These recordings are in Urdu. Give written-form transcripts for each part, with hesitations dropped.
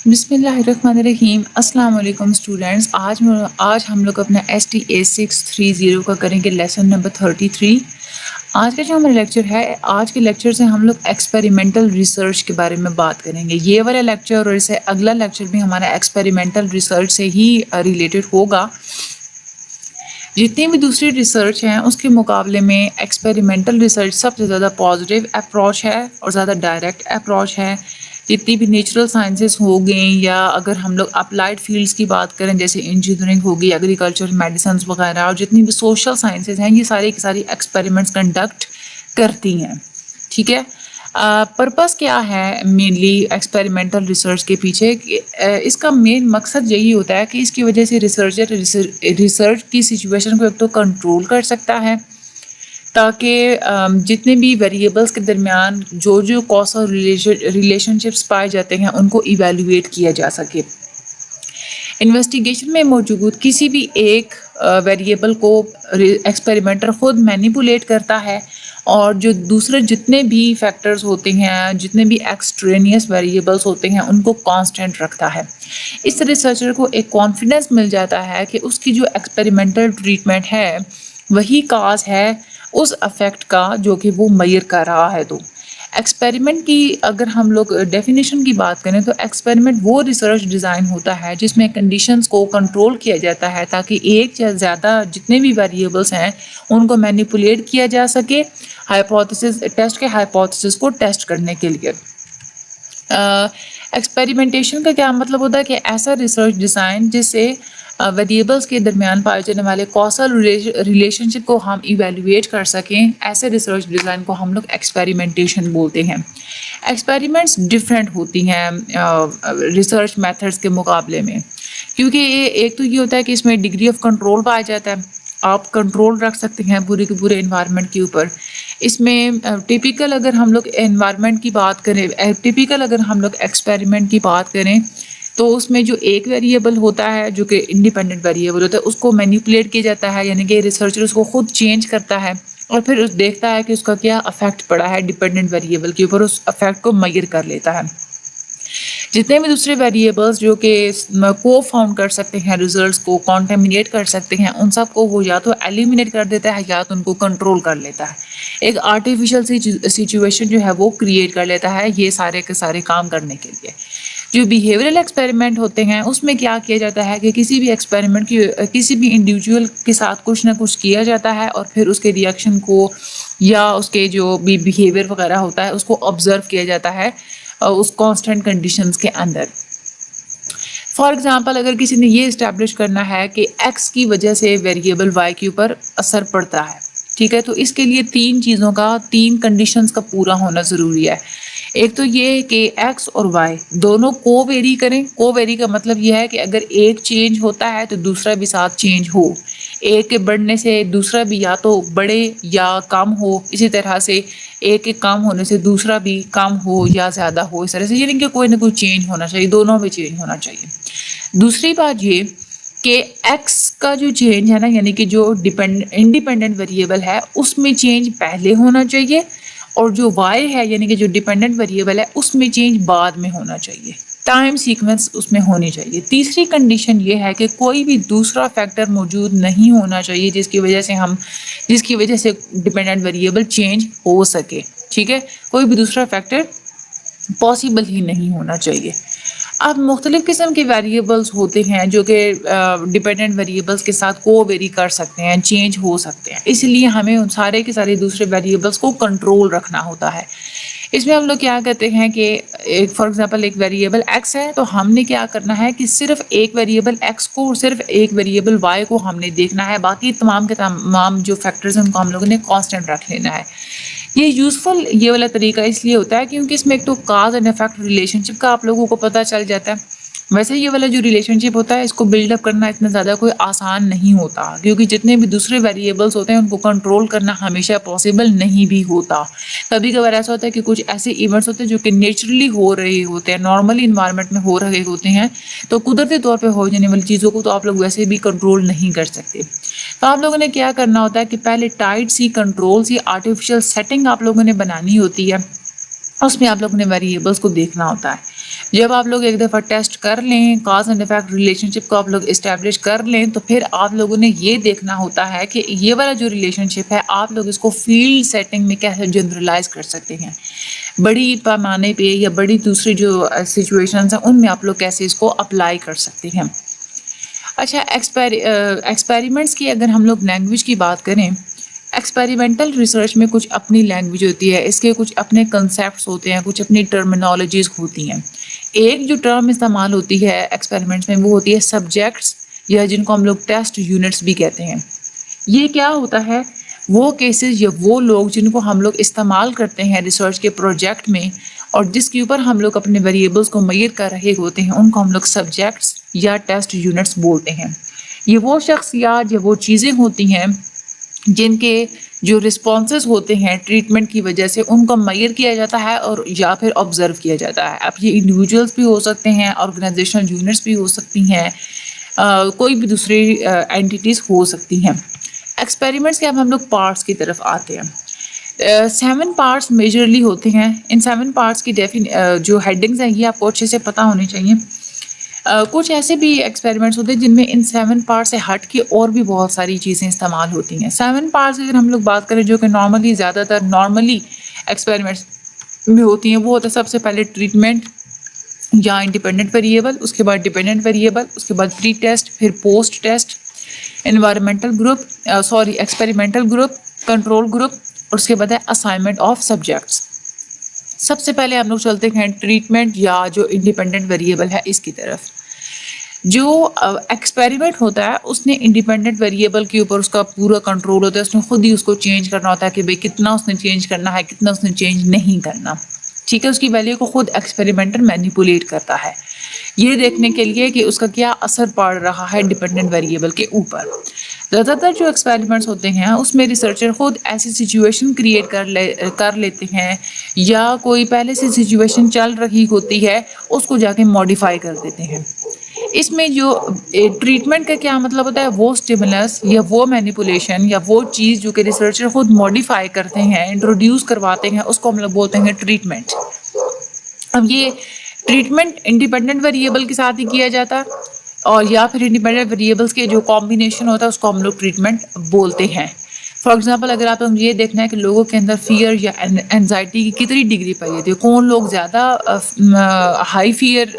بسم اللہ الرحمن الرحیم۔ السلام علیکم اسٹوڈینٹس، آج ہم لوگ اپنا STA630 کا کریں گے لیسن نمبر 33۔ آج کا جو ہمارا لیکچر ہے، آج کے لیکچر سے ہم لوگ ایکسپیریمنٹل ریسرچ کے بارے میں بات کریں گے۔ یہ والا لیکچر اور اسے اگلا لیکچر بھی ہمارا ایکسپیریمنٹل ریسرچ سے ہی ریلیٹڈ ہوگا۔ جتنی بھی دوسری ریسرچ ہیں اس کے مقابلے میں ایکسپیریمنٹل ریسرچ سب سے زیادہ پازیٹیو اپروچ ہے اور زیادہ ڈائریکٹ اپروچ ہے۔ جتنی بھی نیچرل سائنسز ہو گئیں یا اگر ہم لوگ اپلائیڈ فیلڈس کی بات کریں جیسے انجینئرنگ ہوگی، ایگریکلچر، میڈیسنس وغیرہ، اور جتنی بھی سوشل سائنسز ہیں، یہ ساری کی ساری ایکسپیریمنٹس کنڈکٹ کرتی ہیں۔ ٹھیک ہے، پرپس کیا ہے مینلی ایکسپیریمنٹل ریسرچ کے پیچھے؟ اس کا مین مقصد یہی ہوتا ہے کہ اس کی وجہ سے ریسرچر ریسرچ کی سچویشن کو ایک تو کنٹرول کر سکتا ہے تاکہ جتنے بھی ویریبلس کے درمیان جو کاسل ریلیشن شپس پائے جاتے ہیں ان کو ایویلویٹ کیا جا سکے۔ انویسٹیگیشن میں موجود کسی بھی ایک ویریبل کو ایکسپیریمنٹر خود مینیپولیٹ کرتا ہے اور جو دوسرے جتنے بھی فیکٹرز ہوتے ہیں، جتنے بھی ایکسٹرینیس ویریبلس ہوتے ہیں، ان کو کانسٹنٹ رکھتا ہے۔ اس سے ریسرچر کو ایک کانفیڈنس مل جاتا ہے کہ اس کی جو ایکسپیریمنٹل ٹریٹمنٹ ہے وہی کاز ہے اس افیکٹ کا جو کہ وہ میئر کر رہا ہے۔ تو ایکسپیریمنٹ کی اگر ہم لوگ ڈیفینیشن کی بات کریں تو ایکسپیریمنٹ وہ ریسرچ ڈیزائن ہوتا ہے جس میں کنڈیشنز کو کنٹرول کیا جاتا ہے تاکہ ایک یا زیادہ جتنے بھی ویریبلس ہیں ان کو مینیپولیٹ کیا جا سکے ہائپوتھیسس ٹیسٹ کے ہائپوتھیسس کو ٹیسٹ کرنے کے لیے۔ ایکسپیریمنٹیشن کا کیا مطلب ہوتا ہے کہ ایسا ریسرچ ڈیزائن جس سے ویریبلس کے درمیان پائے جانے والے کاسل ریلیشن شپ کو ہم ایویلویٹ کر سکیں، ایسے ریسرچ ڈیزائن کو ہم لوگ ایکسپیریمنٹیشن بولتے ہیں۔ ایکسپیریمنٹس ڈفرینٹ ہوتی ہیں ریسرچ میتھڈس کے مقابلے میں، کیونکہ ایک تو یہ ہوتا ہے کہ اس میں ڈگری آف کنٹرول پایا جاتا ہے، آپ کنٹرول رکھ سکتے ہیں پورے کے پورے انوائرمنٹ کے اوپر۔ اس میں ٹیپیکل اگر ہم لوگ انوائرمنٹ کی بات کریں، ٹیپیکل اگر ہم لوگ ایکسپیریمنٹ کی بات کریں تو اس میں جو ایک ویریبل ہوتا ہے جو کہ انڈیپینڈنٹ ویریبل ہوتا ہے اس کو مینیپولیٹ کیا جاتا ہے، یعنی کہ ریسرچر اس کو خود چینج کرتا ہے اور پھر دیکھتا ہے کہ اس کا کیا افیکٹ پڑا ہے ڈیپینڈنٹ ویریبل کے اوپر، اس افیکٹ کو میئر کر لیتا ہے۔ جتنے بھی دوسرے ویریبلس جو کہ کو فاؤنڈ کر سکتے ہیں، ریزلٹس کو کانٹیمنیٹ کر سکتے ہیں، ان سب کو وہ یا تو ایلیمینیٹ کر دیتا ہے یا تو ان کو کنٹرول کر لیتا ہے۔ ایک آرٹیفیشل سچویشن جو ہے وہ کریٹ کر لیتا ہے یہ سارے کے سارے کام کرنے کے لیے۔ جو بیہیویئرل ایکسپیریمنٹ ہوتے ہیں اس میں کیا کیا جاتا ہے کہ کسی بھی ایکسپیریمنٹ کی کسی بھی انڈیویجول کے ساتھ کچھ نہ کچھ کیا جاتا ہے اور پھر اس کے ریئیکشن کو یا اس کے جو بھی بیہیویئر وغیرہ ہوتا ہے اس کو آبزرو کیا جاتا ہے اس کانسٹنٹ کنڈیشنز کے اندر۔ فار ایگزامپل اگر کسی نے یہ اسٹیبلش کرنا ہے کہ ایکس کی وجہ سے ویریبل وائی کے اوپر اثر پڑتا ہے، ٹھیک ہے، تو اس کے لیے تین کنڈیشنز کا پورا ہونا ضروری ہے۔ ایک تو یہ کہ ایکس اور وائی دونوں کو ویری کریں۔ کو ویری کا مطلب یہ ہے کہ اگر ایک چینج ہوتا ہے تو دوسرا بھی ساتھ چینج ہو، ایک کے بڑھنے سے دوسرا بھی یا تو بڑھے یا کم ہو، اسی طرح سے ایک کے کم ہونے سے دوسرا بھی کم ہو یا زیادہ ہو، اس طرح سے، یعنی کہ کوئی نہ کوئی چینج ہونا چاہیے، دونوں میں چینج ہونا چاہیے۔ دوسری بات یہ کہ ایکس کا جو چینج ہے نا، یعنی کہ جو انڈیپینڈنٹ ویریبل ہے اس میں چینج پہلے ہونا چاہیے اور جو وائی ہے یعنی کہ جو ڈیپینڈنٹ ویریبل ہے اس میں چینج بعد میں ہونا چاہیے، ٹائم سیکوینس اس میں ہونی چاہیے۔ تیسری کنڈیشن یہ ہے کہ کوئی بھی دوسرا فیکٹر موجود نہیں ہونا چاہیے جس کی وجہ سے ڈیپینڈنٹ ویریبل چینج ہو سکے، ٹھیک ہے، کوئی بھی دوسرا فیکٹر پاسبل ہی نہیں ہونا چاہیے۔ اب مختلف قسم کے ویریبلس ہوتے ہیں جو کہ ڈیپینڈنٹ ویریبلس کے ساتھ کو ویری کر سکتے ہیں، چینج ہو سکتے ہیں، اس لیے ہمیں ان سارے کے سارے دوسرے ویریبلس کو کنٹرول رکھنا ہوتا ہے۔ اس میں ہم لوگ کیا کہتے ہیں کہ فار ایگزامپل ایک ویریبل ایکس ہے تو ہم نے کیا کرنا ہے کہ صرف ایک ویریبل ایکس کو اور صرف ایک ویریبل وائی کو ہم نے دیکھنا ہے، باقی تمام کے تمام جو فیکٹرز ہیں ان کو ہم لوگوں نے کانسٹنٹ رکھ لینا ہے۔ یہ یوزفل یہ والا طریقہ اس لیے ہوتا ہے کیونکہ اس میں ایک تو کاز اینڈ افیکٹ ریلیشن شپ کا آپ لوگوں کو پتہ چل جاتا ہے۔ ویسے یہ والا جو ریلیشن شپ ہوتا ہے اس کو بلڈ اپ کرنا اتنا زیادہ کوئی آسان نہیں ہوتا کیونکہ جتنے بھی دوسرے ویریبلس ہوتے ہیں ان کو کنٹرول کرنا ہمیشہ پاسبل نہیں بھی ہوتا۔ کبھی کبھار ایسا ہوتا ہے کہ کچھ ایسے ایونٹس ہوتے ہیں جو کہ نیچرلی ہو رہے ہوتے ہیں، نارملی انوائرمنٹ میں ہو رہے ہوتے ہیں، تو قدرتی طور پہ ہو جانے والی چیزوں کو تو آپ لوگ ویسے بھی کنٹرول نہیں کر سکتے۔ تو آپ لوگوں نے کیا کرنا ہوتا ہے کہ پہلے ٹائٹ سی کنٹرول سی آرٹیفیشل سیٹنگ آپ لوگوں نے بنانی ہوتی ہے، اس میں آپ لوگوں نے ویریبلس کو دیکھنا ہوتا ہے۔ جب آپ لوگ ایک دفعہ ٹیسٹ کر لیں، کاز اینڈ افیکٹ ریلیشن شپ کو آپ لوگ اسٹیبلش کر لیں، تو پھر آپ لوگوں نے یہ دیکھنا ہوتا ہے کہ یہ والا جو ریلیشن شپ ہے آپ لوگ اس کو فیلڈ سیٹنگ میں کیسے جنرلائز کر سکتے ہیں، بڑی پیمانے پہ یا بڑی دوسری جو سچویشنز ہیں ان میں آپ لوگ کیسے اس کو اپلائی کر سکتے ہیں۔ اچھا، ایکسپیریمنٹس کی اگر ہم لوگ لینگویج کی بات کریں، ایکسپیریمنٹل ریسرچ میں کچھ اپنی لینگویج ہوتی ہے، اس کے کچھ اپنے کنسیپٹس ہوتے ہیں، کچھ اپنی ٹرمینالوجیز ہوتی ہیں۔ ایک جو ٹرم استعمال ہوتی ہے ایکسپیریمنٹس میں وہ ہوتی ہے سبجیکٹس، یا جن کو ہم لوگ ٹیسٹ یونٹس بھی کہتے ہیں۔ یہ کیا ہوتا ہے؟ وہ کیسز یا وہ لوگ جن کو ہم لوگ استعمال کرتے ہیں ریسرچ کے پروجیکٹ میں، اور جس کے اوپر ہم لوگ اپنے ویریبلس کو میئر کر رہے ہوتے ہیں، ان کو ہم لوگ سبجیکٹس یا ٹیسٹ یونٹس بولتے ہیں۔ یہ وہ شخصیات یا وہ چیزیں ہوتی ہیں جن کے جو رسپانسز ہوتے ہیں ٹریٹمنٹ کی وجہ سے ان کو میئر کیا جاتا ہے اور یا پھر آبزرو کیا جاتا ہے۔ اب یہ انڈیویجولس بھی ہو سکتے ہیں، آرگنائزیشنل یونٹس بھی ہو سکتی ہیں، کوئی بھی دوسری اینٹیٹیز ہو سکتی ہیں۔ ایکسپیریمنٹس کے اب ہم لوگ پارٹس کی طرف آتے ہیں۔ 7 پارٹس میجرلی ہوتے ہیں۔ ان 7 پارٹس کی جو ہیڈنگز ہیں یہ آپ کو اچھے سے پتہ ہونی چاہیے۔ کچھ ایسے بھی ایکسپیریمنٹس ہوتے ہیں جن میں ان 7 پارٹس سے ہٹ کے اور بھی بہت ساری چیزیں استعمال ہوتی ہیں۔ 7 پارٹس اگر ہم لوگ بات کریں جو کہ زیادہ تر نارملی ایکسپیریمنٹس میں ہوتی ہیں، وہ ہوتا ہے سب سے پہلے ٹریٹمنٹ یا انڈیپینڈنٹ ویریبل، اس کے بعد ڈیپینڈنٹ ویریبل، اس کے بعد پری ٹیسٹ، پھر post test, environmental group, experimental group, control group, اور اس کے بعد ہے اسائنمنٹ آف سبجیکٹس۔ سب سے پہلے ہم لوگ چلتے ہیں ٹریٹمنٹ یا جو انڈیپینڈنٹ ویریبل ہے اس کی طرف۔ جو ایکسپیریمنٹ ہوتا ہے اس نے انڈیپینڈنٹ ویریبل کے اوپر اس کا پورا کنٹرول ہوتا ہے، اس نے خود ہی اس کو چینج کرنا ہوتا ہے کہ بھئی کتنا اس نے چینج کرنا ہے، کتنا اس نے چینج نہیں کرنا، ٹھیک ہے۔ اس کی ویلیو کو خود ایکسپیریمنٹر مینیپولیٹ کرتا ہے، یہ دیکھنے کے لیے کہ اس کا کیا اثر پڑ رہا ہے ڈیپینڈنٹ ویریبل کے اوپر۔ زیادہ تر جو ایکسپیریمنٹس ہوتے ہیں اس میں ریسرچر خود ایسی سچویشن کریٹ کر لیتے ہیں، یا کوئی پہلے سے سچویشن چل رہی ہوتی ہے اس کو جا کے ماڈیفائی کر دیتے ہیں۔ اس میں جو ٹریٹمنٹ کا کیا مطلب ہوتا ہے، وہ اسٹیمولس یا وہ مینیپولیشن یا وہ چیز جو کہ ریسرچر خود ماڈیفائی کرتے ہیں، انٹروڈیوس کرواتے ہیں، اس کو ہم لوگ بولتے ہیں ٹریٹمنٹ۔ اب یہ ٹریٹمنٹ انڈیپینڈنٹ ویریبل کے ساتھ ہی کیا جاتا ہے، اور یا پھر انڈیپینڈنٹ ویریبلس کے جو کمبینیشن ہوتا ہے اس کو ہم لوگ ٹریٹمنٹ بولتے ہیں۔ فار ایگزامپل اگر آپ یہ دیکھنا ہے کہ لوگوں کے اندر فیئر یا اینزائٹی کی کتنی ڈگری پائی جاتی ہے، کون لوگ زیادہ ہائی فیئر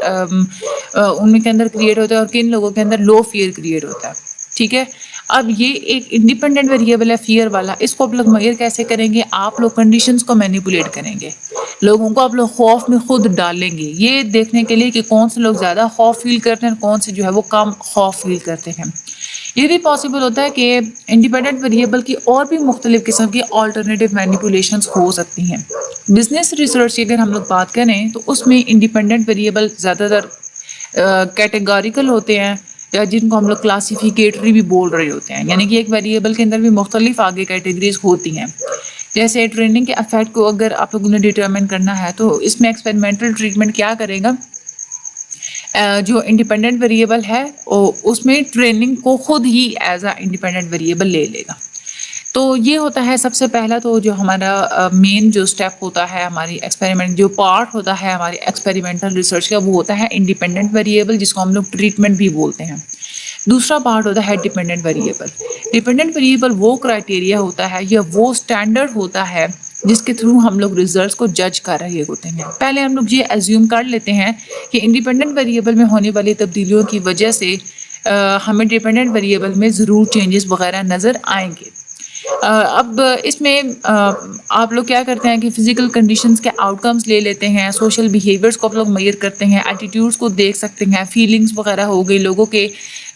ان کے اندر کریٹ ہوتا ہے اور کن لوگوں کے اندر لو فیئر کریٹ ہوتا ہے، ٹھیک ہے۔ اب یہ ایک انڈیپینڈنٹ ویریبل ہے فیئر والا، اس کو آپ لوگ میئر کیسے کریں گے؟ آپ لوگ کنڈیشنز کو مینیپولیٹ کریں گے، لوگوں کو آپ لوگ خوف میں خود ڈالیں گے، یہ دیکھنے کے لیے کہ کون سے لوگ زیادہ خوف فیل کرتے ہیں، کون سے جو ہے وہ کم خوف فیل کرتے ہیں۔ یہ بھی پاسبل ہوتا ہے کہ انڈیپینڈنٹ ویریبل کی اور بھی مختلف قسم کی آلٹرنیٹیو مینیپولیشنز ہو سکتی ہیں۔ بزنس ریسرچ کی اگر ہم لوگ بات کریں تو اس میں انڈیپینڈنٹ ویریبل زیادہ تر کیٹیگوریکل ہوتے ہیں، یا جن کو ہم لوگ کلاسیفیکیٹری بھی بول رہے ہوتے ہیں، یعنی کہ ایک ویریبل کے اندر بھی مختلف آگے کیٹیگریز ہوتی ہیں۔ جیسے ٹریننگ کے افیکٹ کو اگر آپ لوگوں نے ڈیٹرمن کرنا ہے تو اس میں ایکسپیریمنٹل ٹریٹمنٹ کیا کرے گا؟ جو انڈیپینڈنٹ ویریبل ہے اس میں ٹریننگ کو خود ہی ایز اے انڈیپینڈنٹ ویریبل لے لے گا۔ تو یہ ہوتا ہے سب سے پہلا تو جو ہمارا مین جو سٹیپ ہوتا ہے ہماری ایکسپیریمنٹ جو پارٹ ہوتا ہے ہماری ایکسپیریمنٹل ریسرچ کا، وہ ہوتا ہے انڈیپینڈنٹ ویریبل، جس کو ہم لوگ ٹریٹمنٹ بھی بولتے ہیں۔ دوسرا پارٹ ہوتا ہے ڈیپینڈنٹ ویریبل۔ ڈیپینڈنٹ ویریبل وہ کرائٹیریا ہوتا ہے یا وہ اسٹینڈرڈ ہوتا ہے جس کے تھرو ہم لوگ ریزلٹس کو جج کر رہے ہوتے ہیں۔ پہلے ہم لوگ یہ ایزیوم کر لیتے ہیں کہ انڈیپینڈنٹ ویریبل میں ہونے والی تبدیلیوں کی وجہ سے ہمیں ڈیپینڈنٹ ویریبل میں ضرور چینجز وغیرہ نظر آئیں گے۔ اب اس میں آپ لوگ کیا کرتے ہیں کہ فزیکل کنڈیشنز کے آؤٹ کمز لے لیتے ہیں، سوشل بیہیویئرس کو آپ لوگ میئر کرتے ہیں، ایٹیٹیوڈس کو دیکھ سکتے ہیں، فیلنگس وغیرہ ہو گئی، لوگوں کے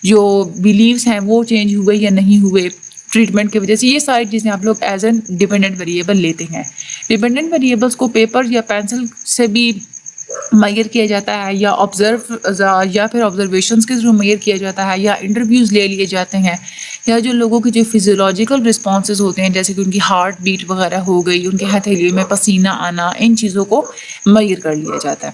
جو بیلیوز ہیں وہ چینج ہوئے یا نہیں ہوئے ٹریٹمنٹ کی وجہ سے، یہ ساری چیزیں آپ لوگ ایز این ڈیپینڈنٹ ویریبل لیتے ہیں۔ ڈیپینڈنٹ ویریبلس کو پیپر یا پینسل سے بھی میئر کیا جاتا ہے، یا یا پھر آبزرویشنس کے تھرو میئر کیا جاتا ہے، یا انٹرویوز لے لیے جاتے ہیں، یا جو لوگوں کے جو فزیولوجیکل رسپانسز ہوتے ہیں جیسے کہ ان کی ہارٹ بیٹ وغیرہ ہو گئی، ان کے ہتھیلی میں پسینہ آنا، ان چیزوں کو میئر کر لیا جاتا ہے۔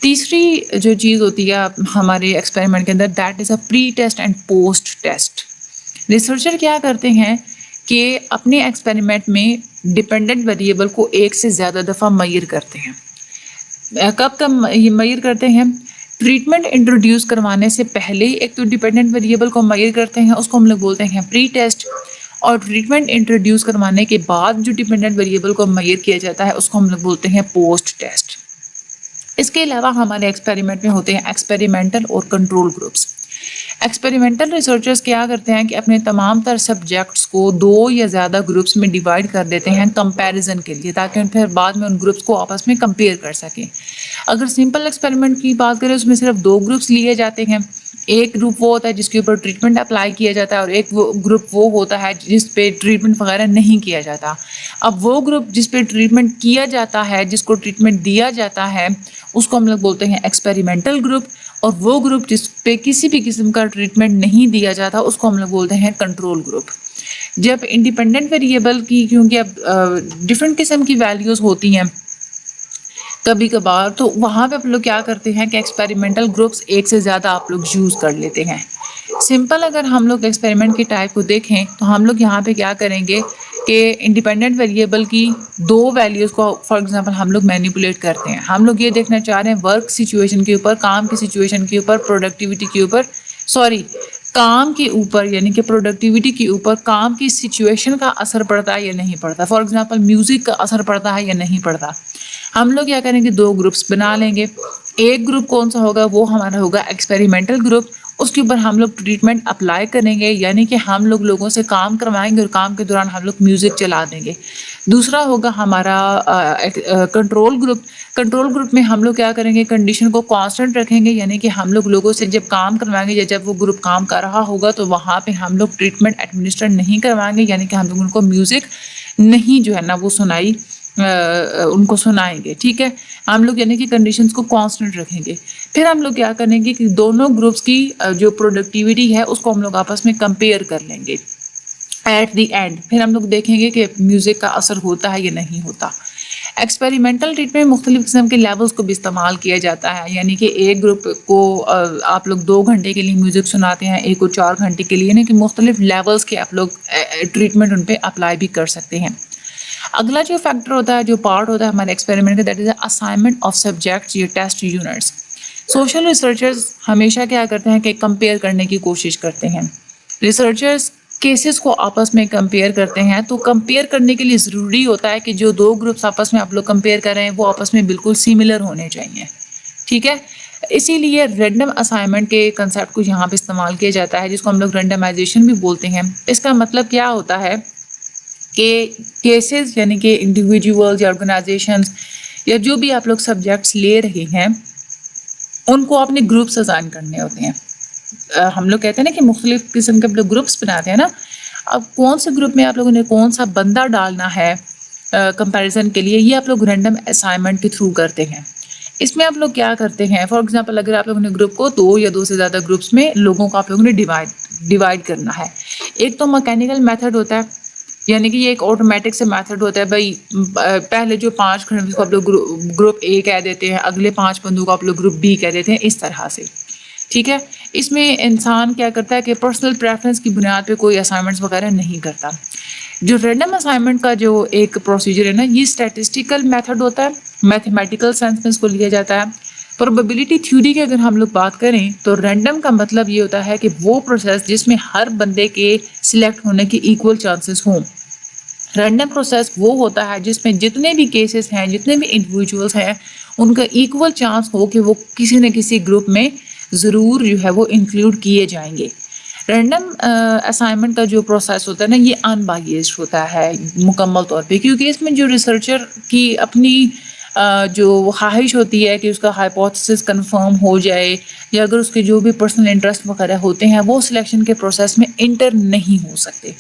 تیسری جو چیز ہوتی ہے ہمارے ایکسپیریمنٹ کے اندر، that is a pre test and post test. Researcher کیا کرتے ہیں کہ اپنے ایکسپیریمنٹ میں ڈیپینڈنٹ ویریبل کو ایک سے زیادہ دفعہ میئر کرتے ہیں۔ کب کب یہ میئر کرتے ہیں؟ ٹریٹمنٹ انٹروڈیوس کروانے سے پہلے ایک تو ڈیپینڈنٹ ویریبل کو میئر کرتے ہیں، اس کو ہم لوگ بولتے ہیں پری ٹیسٹ، اور ٹریٹمنٹ انٹروڈیوس کروانے کے بعد جو ڈیپینڈنٹ ویریبل کو میئر کیا جاتا ہے اس کو ہم لوگ بولتے ہیں پوسٹ ٹیسٹ۔ اس کے علاوہ ہمارے ایکسپیریمنٹ میں ہوتے ہیں ایکسپیریمنٹل اور کنٹرول گروپس۔ ایکسپیریمنٹل ریسرچرز کیا کرتے ہیں کہ اپنے تمام تر سبجیکٹس کو 2 یا زیادہ گروپس میں ڈیوائڈ کر دیتے ہیں کمپیریزن کے لیے، تاکہ پھر بعد میں ان گروپس کو آپس میں کمپیئر کر سکیں۔ اگر سمپل ایکسپیریمنٹ کی بات کریں اس میں صرف 2 گروپس لیے جاتے ہیں، ایک گروپ وہ ہوتا ہے جس کے اوپر ٹریٹمنٹ اپلائی کیا جاتا ہے، اور ایک گروپ وہ ہوتا ہے جس پہ ٹریٹمنٹ وغیرہ نہیں کیا جاتا۔ اب وہ گروپ جس پہ ٹریٹمنٹ کیا جاتا ہے، جس کو ٹریٹمنٹ دیا جاتا ہے، اس کو ہم لوگ بولتے ہیں ایکسپیریمنٹل گروپ، اور وہ گروپ جس پہ کسی بھی قسم کا ٹریٹمنٹ نہیں دیا جاتا اس کو ہم لوگ بولتے ہیں کنٹرول گروپ۔ جب انڈیپینڈنٹ ویریبل کی، کیونکہ اب ڈفرینٹ قسم کی ویلیوز ہوتی ہیں کبھی کبھار، تو وہاں پہ آپ لوگ کیا کرتے ہیں کہ ایکسپیریمنٹل گروپس ایک سے زیادہ آپ لوگ یوز کر لیتے ہیں۔ سمپل اگر ہم لوگ ایکسپیریمنٹ کی ٹائپ کو دیکھیں تو ہم لوگ یہاں پہ کیا کریں گے کہ انڈیپینڈنٹ ویریبل کی 2 ویلیوز کو فار ایگزامپل ہم لوگ مینیپولیٹ کرتے ہیں۔ ہم لوگ یہ دیکھنا چاہ رہے ہیں ورک سچویشن کے اوپر، کام کی سچویشن کے اوپر، پروڈکٹیوٹی کے اوپر، کام کے اوپر یعنی کہ پروڈکٹیوٹی کے اوپر کام کی سچویشن کا اثر پڑتا ہے یا نہیں پڑتا۔ فار ایگزامپل میوزک کا اثر پڑتا ہے یا نہیں پڑتا۔ ہم لوگ کیا کریں گے 2 گروپس بنا لیں گے۔ ایک گروپ کون سا ہوگا؟ وہ ہمارا ہوگا ایکسپیریمنٹل گروپ، اس کے اوپر ہم لوگ ٹریٹمنٹ اپلائی کریں گے، یعنی کہ ہم لوگوں سے کام کروائیں گے اور کام کے دوران ہم لوگ میوزک چلا دیں گے۔ دوسرا ہوگا ہمارا کنٹرول گروپ۔ کنٹرول گروپ میں ہم لوگ کیا کریں گے؟ کنڈیشن کو کانسٹنٹ رکھیں گے، یعنی کہ ہم لوگوں سے جب کام کروائیں گے یا جب وہ گروپ کام کر رہا ہوگا تو وہاں پہ ہم لوگ ٹریٹمنٹ ایڈمنسٹر نہیں کروائیں گے، یعنی کہ ہم لوگ ان کو میوزک نہیں جو ہے نا وہ ان کو سنائیں گے، ٹھیک ہے۔ ہم لوگ یعنی کہ کنڈیشنز کو کانسٹنٹ رکھیں گے۔ پھر ہم لوگ کیا کریں گے کہ دونوں گروپس کی جو پروڈکٹیوٹی ہے اس کو ہم لوگ آپس میں کمپیئر کر لیں گے ایٹ دی اینڈ۔ پھر ہم لوگ دیکھیں گے کہ میوزک کا اثر ہوتا ہے یا نہیں ہوتا۔ ایکسپیریمنٹل ٹریٹمنٹ میں مختلف قسم کے لیولز کو بھی استعمال کیا جاتا ہے، یعنی کہ ایک گروپ کو آپ لوگ 2 گھنٹے کے لیے میوزک سناتے ہیں، ایک کو 4 گھنٹے کے لیے، یعنی کہ مختلف لیولز کے آپ لوگ ٹریٹمنٹ ان پہ اپلائی بھی کر سکتے ہیں۔ اگلا جو فیکٹر ہوتا ہے، جو پارٹ ہوتا ہے ہمارے ایکسپیریمنٹ کا، that is assignment of subjects یا ٹیسٹ یونٹس۔ سوشل ریسرچرز ہمیشہ کیا کرتے ہیں کہ کمپیئر کرنے کی کوشش کرتے ہیں۔ ریسرچرز کیسز کو آپس میں کمپیئر کرتے ہیں، تو کمپیئر کرنے کے لیے ضروری ہوتا ہے کہ جو 2 گروپس آپس میں آپ لوگ کمپیئر کر رہے ہیں وہ آپس میں بالکل سملر ہونے چاہیے، ٹھیک ہے۔ اسی لیے رینڈم اسائنمنٹ کے کنسیپٹ کو یہاں پہ استعمال کیا جاتا ہے، جس کو ہم لوگ رینڈمائزیشن بھی بولتے ہیں۔ اس کا مطلب کیا ہوتا ہے کہ کیسز یعنی کہ انڈیویجولز یا آرگنائزیشنز یا جو بھی آپ لوگ سبجیکٹس لے رہے ہیں ان کو اپنے گروپس اسائن کرنے ہوتے ہیں۔ ہم لوگ کہتے ہیں نا کہ مختلف قسم کے لوگ گروپس بناتے ہیں نا، اب کون سے گروپ میں آپ لوگوں نے کون سا بندہ ڈالنا ہے کمپیریزن کے لیے، یہ آپ لوگ رینڈم اسائنمنٹ کے تھرو کرتے ہیں۔ اس میں آپ لوگ کیا کرتے ہیں، فار ایگزامپل اگر آپ لوگوں نے گروپ کو 2 یا 2 سے زیادہ گروپس میں لوگوں کو آپ لوگوں نے ڈیوائڈ کرنا ہے۔ ایک تو میکینیکل میتھڈ ہوتا ہے، یعنی کہ یہ ایک آٹومیٹک سے میتھڈ ہوتا ہے بھائی، پہلے جو 5 کھڑے کو آپ لوگ گروپ اے کہہ دیتے ہیں، اگلے 5 بندوں کو آپ لوگ گروپ بی کہہ دیتے ہیں، اس طرح سے، ٹھیک ہے۔ اس میں انسان کیا کرتا ہے کہ پرسنل پریفرنس کی بنیاد پہ کوئی اسائنمنٹس وغیرہ نہیں کرتا۔ جو رینڈم اسائنمنٹ کا جو ایک پروسیجر ہے نا، یہ اسٹیٹسٹیکل میتھڈ ہوتا ہے، میتھمیٹیکل سینس میں اس کو لیا جاتا ہے۔ پروبیبلٹی تھیوری کی اگر ہم لوگ بات کریں تو رینڈم کا مطلب یہ ہوتا ہے کہ وہ پروسیس جس میں ہر بندے کے سلیکٹ ہونے کے ایکول چانسز ہوں۔ رینڈم پروسیس وہ ہوتا ہے جس میں جتنے بھی کیسز ہیں، جتنے بھی انڈیویجولس ہیں، ان کا ایکول چانس ہو کہ وہ کسی نہ کسی گروپ میں ضرور جو ہے وہ انکلوڈ کیے جائیں گے۔ رینڈم اسائنمنٹ کا جو پروسیس ہوتا ہے نا، یہ ان بائیسڈ ہوتا ہے مکمل طور پہ، کیونکہ اس میں جو ریسرچر کی اپنی جو خواہش ہوتی ہے کہ اس کا ہائپوتھسس کنفرم ہو جائے، یا اگر اس کے جو بھی پرسنل انٹرسٹ وغیرہ ہوتے ہیں وہ سلیکشن کے پروسیس میں انٹر نہیں ہو سکتے،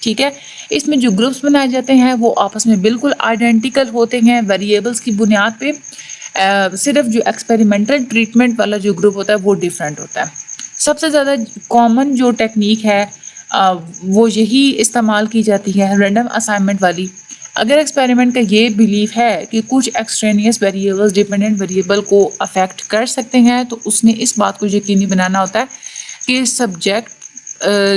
ٹھیک ہے۔ اس میں جو گروپس بنائے جاتے ہیں وہ آپس میں بالکل آئیڈینٹیکل ہوتے ہیں ویریبلس کی بنیاد پہ، صرف جو ایکسپیریمنٹل ٹریٹمنٹ والا جو گروپ ہوتا ہے وہ ڈیفرنٹ ہوتا ہے۔ سب سے زیادہ کامن جو ٹیکنیک ہے وہ یہی استعمال کی جاتی ہے، رینڈم اسائنمنٹ والی۔ اگر ایکسپیریمنٹ کا یہ بلیف ہے کہ کچھ ایکسٹرینیس ویریبلز ڈیپینڈنٹ ویریبل کو افیکٹ کر سکتے ہیں، تو اس نے اس بات کو یقینی بنانا ہوتا ہے کہ سبجیکٹ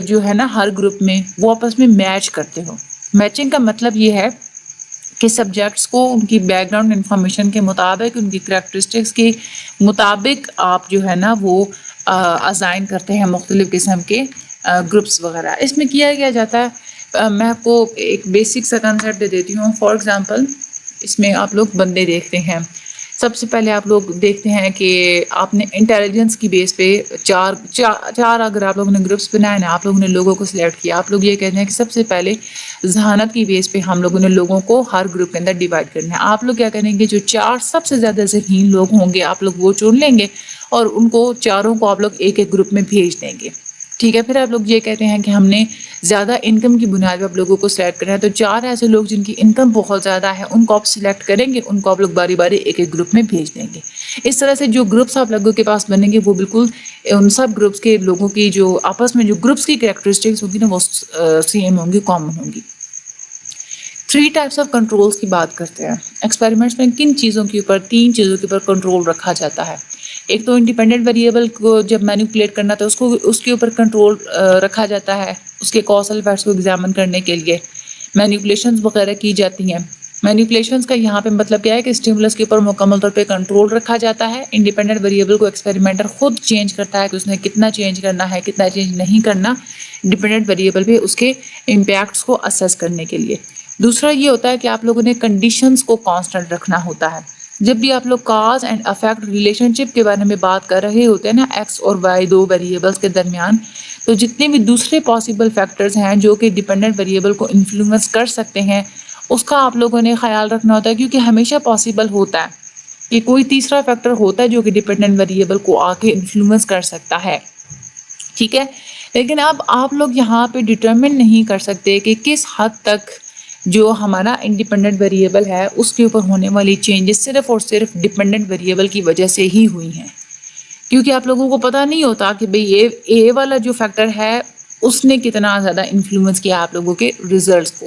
جو ہے نا ہر گروپ میں وہ آپس میں میچ کرتے ہو۔ میچنگ کا مطلب یہ ہے کہ سبجیکٹس کو ان کی بیک گراؤنڈ انفارمیشن کے مطابق، ان کی کریکٹرسٹکس کے مطابق آپ جو ہے نا وہ اسائن کرتے ہیں مختلف قسم کے گروپس وغیرہ. اس میں کیا جاتا ہے، میں آپ کو ایک بیسک سا کنسیپٹ دے دیتی ہوں. فار ایگزامپل اس میں آپ لوگ بندے دیکھتے ہیں. سب سے پہلے آپ لوگ دیکھتے ہیں کہ آپ نے انٹیلیجنس کی بیس پہ چار اگر آپ لوگوں نے گروپس بنائے نا، آپ لوگوں نے لوگوں کو سلیکٹ کیا. آپ لوگ یہ کہتے ہیں کہ سب سے پہلے ذہانت کی بیس پہ ہم لوگوں نے لوگوں کو ہر گروپ کے اندر ڈیوائڈ کرنا ہے. آپ لوگ کیا کریں گے، جو 4 سب سے زیادہ ذہین لوگ ہوں گے آپ لوگ وہ چن لیں گے اور ان کو چاروں کو آپ لوگ ایک ایک گروپ میں بھیج دیں گے. ٹھیک ہے. پھر آپ لوگ یہ کہتے ہیں کہ ہم نے زیادہ انکم کی بنیاد پہ آپ لوگوں کو سلیکٹ کرنا ہے، تو 4 ایسے لوگ جن کی انکم بہت زیادہ ہے ان کو آپ سلیکٹ کریں گے، ان کو آپ لوگ باری باری ایک ایک گروپ میں بھیج دیں گے. اس طرح سے جو گروپس آپ لوگوں کے پاس بنیں گے وہ بالکل ان سب گروپس کے لوگوں کی جو آپس میں جو گروپس کی کریکٹرسٹکس ہوگی نا وہ سیم ہوں گی، کامن ہوں گی. 3 ٹائپس آف کنٹرولز کی بات کرتے ہیں. ایکسپیریمنٹس میں کن چیزوں کے اوپر 3 چیزوں کے اوپر کنٹرول رکھا جاتا ہے. ایک تو انڈیپینڈنٹ ویریبل کو جب مینیپولیٹ کرنا تو اس کے اوپر کنٹرول رکھا جاتا ہے، اس کے کازل ایفیکٹس کو ایگزامن کرنے کے لیے مینیپولیشنز وغیرہ کی جاتی ہیں. مینیپولیشنز کا یہاں پہ مطلب کیا ہے کہ اسٹیمولس کے اوپر مکمل طور پہ کنٹرول رکھا جاتا ہے. انڈیپینڈنٹ ویریبل کو ایکسپیریمنٹر خود چینج کرتا ہے کہ اس نے کتنا چینج کرنا ہے، کتنا چینج نہیں کرنا، ڈیپینڈنٹ ویریبل پہ اس کے امپیکٹس کو اسیس کرنے کے لیے. دوسرا یہ ہوتا ہے کہ آپ لوگوں نے کنڈیشنز کو کانسٹنٹ رکھنا ہوتا ہے. جب بھی آپ لوگ کاز اینڈ افیکٹ ریلیشن شپ کے بارے میں بات کر رہے ہوتے ہیں نا، ایکس اور وائی 2 ویریبلس کے درمیان، تو جتنے بھی دوسرے پاسبل فیکٹرز ہیں جو کہ ڈیپینڈنٹ ویریبل کو انفلوئنس کر سکتے ہیں اس کا آپ لوگوں نے خیال رکھنا ہوتا ہے، کیونکہ ہمیشہ پاسبل ہوتا ہے کہ کوئی تیسرا فیکٹر ہوتا ہے جو کہ ڈیپینڈنٹ ویریبل کو آ کے انفلوئنس کر سکتا ہے. ٹھیک ہے. لیکن اب آپ لوگ یہاں پہ ڈٹرمن نہیں کر سکتے کہ کس حد تک جو ہمارا انڈیپینڈنٹ ویریبل ہے اس کے اوپر ہونے والی چینجز صرف اور صرف ڈیپینڈنٹ ویریبل کی وجہ سے ہی ہوئی ہیں، کیونکہ آپ لوگوں کو پتہ نہیں ہوتا کہ بھئی یہ اے والا جو فیکٹر ہے اس نے کتنا زیادہ انفلوئنس کیا آپ لوگوں کے ریزلٹس کو.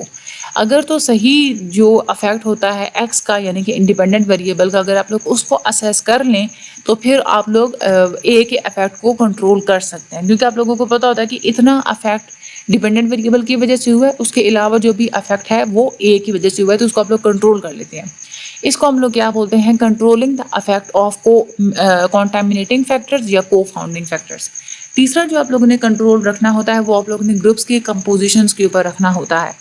اگر تو صحیح جو افیکٹ ہوتا ہے ایکس کا یعنی کہ انڈیپینڈنٹ ویریبل کا، اگر آپ لوگ اس کو اسیس کر لیں تو پھر آپ لوگ اے کے افیکٹ کو کنٹرول کر سکتے ہیں، کیونکہ آپ لوگوں کو پتہ ہوتا ہے کہ اتنا افیکٹ ڈیپینڈنٹ ویریبل کی وجہ سے ہوا ہے، اس کے علاوہ جو بھی افیکٹ ہے وہ اے کی وجہ سے ہوا ہے، تو اس کو آپ لوگ کنٹرول کر لیتے ہیں. اس کو ہم لوگ کیا بولتے ہیں، controlling the effect of contaminating factors یا کو فاؤنڈنگ فیکٹرز. تیسرا جو آپ لوگوں نے کنٹرول رکھنا ہوتا ہے وہ آپ لوگوں نے گروپس کی کمپوزیشنز کے اوپر رکھنا ہوتا ہے.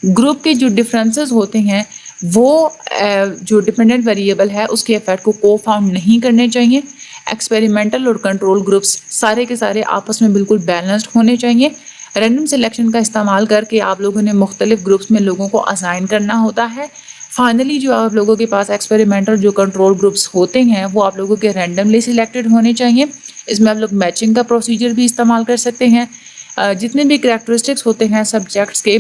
گروپ کے جو ڈفرینسز ہوتے ہیں وہ جو ڈیپینڈنٹ ویریبل ہے اس کے افیکٹ کو کو فاؤنڈ نہیں کرنے چاہیے. ایکسپیریمنٹل اور کنٹرول گروپس سارے کے سارے آپس میں بالکل بیلنسڈ ہونے چاہیے. رینڈم سلیکشن کا استعمال کر کے آپ لوگوں نے مختلف گروپس میں لوگوں کو اسائن کرنا ہوتا ہے. فائنلی جو آپ لوگوں کے پاس ایکسپیریمنٹل جو کنٹرول گروپس ہوتے ہیں وہ آپ لوگوں کے رینڈملی سلیکٹڈ ہونے چاہیے. اس میں آپ لوگ میچنگ کا پروسیجر بھی استعمال کر سکتے ہیں. جتنے بھی کریکٹرسٹکس ہوتے ہیں سبجیکٹس کے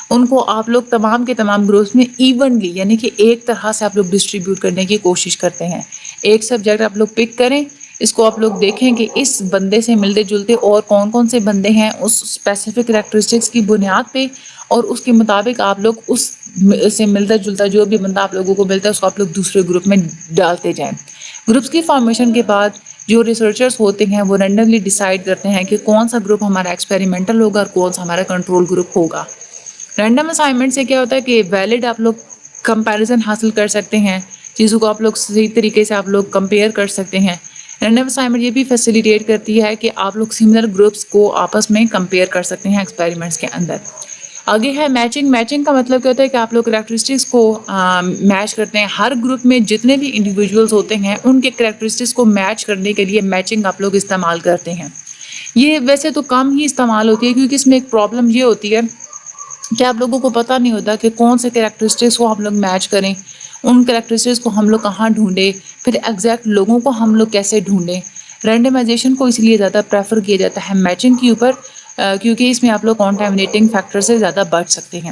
ان کو آپ لوگ تمام کے تمام گروپس میں ایونلی یعنی کہ ایک طرح سے آپ لوگ ڈسٹریبیوٹ کرنے کی کوشش کرتے ہیں. ایک سبجیکٹ آپ لوگ پک کریں، اس کو آپ لوگ دیکھیں کہ اس بندے سے ملتے جلتے اور کون کون سے بندے ہیں اس اسپیسیفک کریکٹرسٹکس کی بنیاد پہ، اور اس کے مطابق آپ لوگ اس سے ملتا جلتا جو بھی بندہ آپ لوگوں کو ملتا ہے اس کو آپ لوگ دوسرے گروپ میں ڈالتے جائیں. گروپس کی فارمیشن کے بعد جو ریسرچرز ہوتے ہیں وہ رینڈملی ڈیسائیڈ کرتے ہیں کہ کون سا گروپ ہمارا ایکسپیریمنٹل ہوگا اور کون سا ہمارا کنٹرول گروپ ہوگا. رینڈم اسائنمنٹ سے کیا ہوتا ہے کہ ویلڈ آپ لوگ کمپیریزن حاصل کر سکتے ہیں، چیزوں کو آپ لوگ صحیح طریقے سے آپ لوگ کمپیئر کر سکتے ہیں. رینڈم اسائنمنٹ یہ بھی فیسیلیٹیٹ کرتی ہے کہ آپ لوگ سملر گروپس کو آپس میں کمپیئر کر سکتے ہیں ایکسپیریمنٹس کے اندر. آگے ہے میچنگ. میچنگ کا مطلب کیا ہوتا ہے کہ آپ لوگ کریکٹرسٹکس کو میچ کرتے ہیں. ہر گروپ میں جتنے بھی انڈیویجولز ہوتے ہیں ان کے کریکٹرسٹکس کو میچ کرنے کے لیے میچنگ آپ لوگ استعمال کرتے ہیں. یہ ویسے تو کم ہی استعمال ہوتی ہے کیونکہ اس میں ایک پرابلم یہ ہوتی ہے کہ آپ لوگوں کو پتہ نہیں ہوتا کہ کون سے کریکٹرسٹکس کو ہم لوگ میچ کریں، ان کریکٹرسٹکس کو ہم لوگ کہاں ڈھونڈیں، پھر ایگزیکٹ لوگوں کو ہم لوگ کیسے ڈھونڈیں. رینڈمائزیشن کو اس لیے زیادہ پریفر کیا جاتا ہے میچنگ کے اوپر، کیونکہ اس میں آپ لوگ کانٹامینیٹنگ فیکٹر سے زیادہ بچ سکتے ہیں.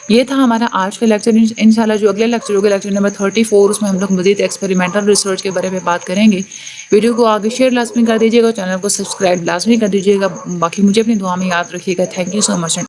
یہ تھا ہمارا آج کا لیکچر. انشاءاللہ جو اگلا لیکچر ہوگا لیکچر نمبر 34، اس میں ہم لوگ مزید ایکسپیریمنٹل ریسرچ کے بارے میں بات کریں گے. ویڈیو کو آگے شیئر لازمی کر دیجیے گا، چینل کو سبسکرائب لازمی کر دیجیے گا. باقی مجھے اپنی دعا میں یاد رکھیے گا. Thank you so much.